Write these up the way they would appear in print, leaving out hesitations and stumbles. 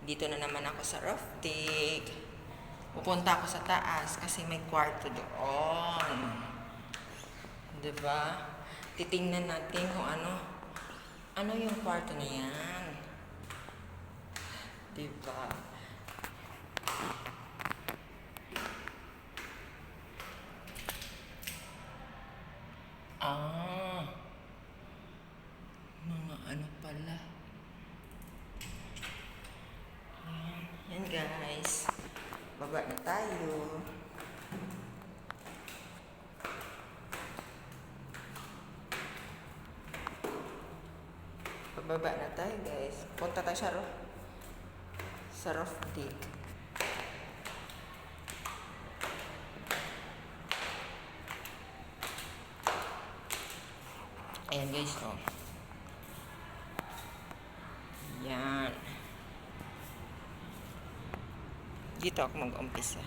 Dito na naman ako sa Roftig. Pupunta ako sa taas kasi may kwarto doon. Diba? Titingnan natin kung ano yung kwarto na yan. Diba? Mga ano pala. Yan guys. Baba na tayo. Pababa na tayo guys. Punta tayo sa Roftig. Ayan guys, oh. Yan. Dito ako mag-umpisa.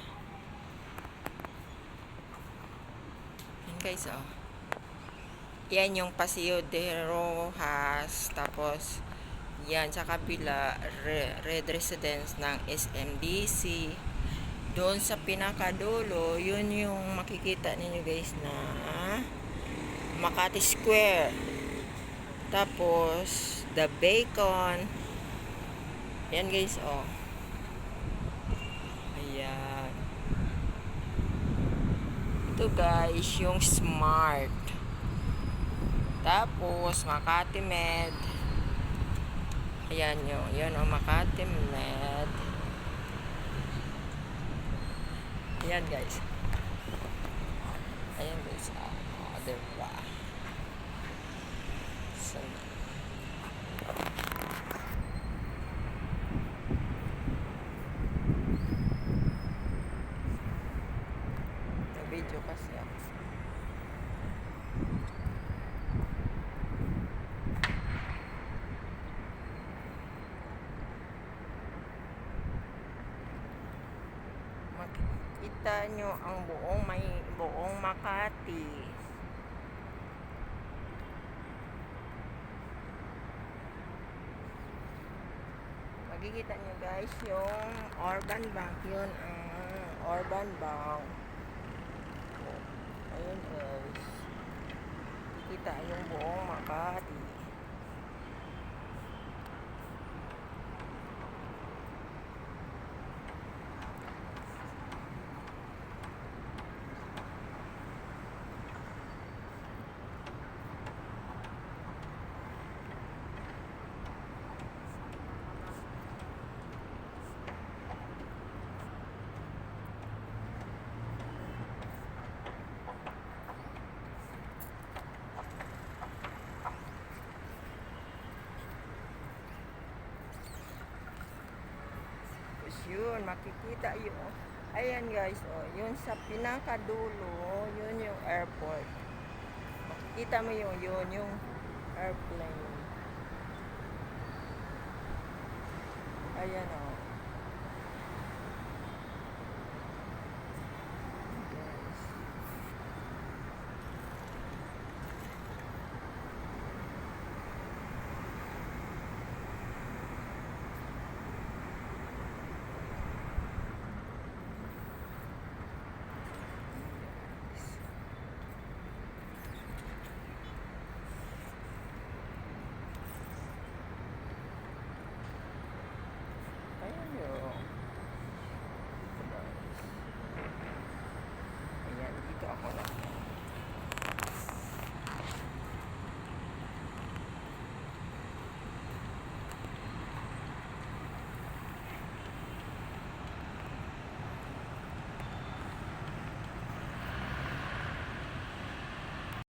Yan guys, oh. Yan yung Paseo de Rojas. Tapos, yan sa kabila, Red Residence ng SMDC. Doon sa pinakadulo, yun yung makikita ninyo guys na Makati Square. Tapos, The Bacon. Yan guys, oh. Ayan. Ito guys, yung Smart. Tapos, Makati Med. Ayan yung, yun o, Makati Med. Ayan guys. Ayan guys, diba? Sana. Video kasi ako. Makikita nyo ang buong Makati. Makikita nyo guys yung Urban Bank. Yun ang Urban Bank. Ayun guys. Makikita yung buong Makati. Yun, makikita yung, ayan guys, oh, yun sa pinakadulo, yun yung airport. Makikita mo yung airplane. Ayan, oh.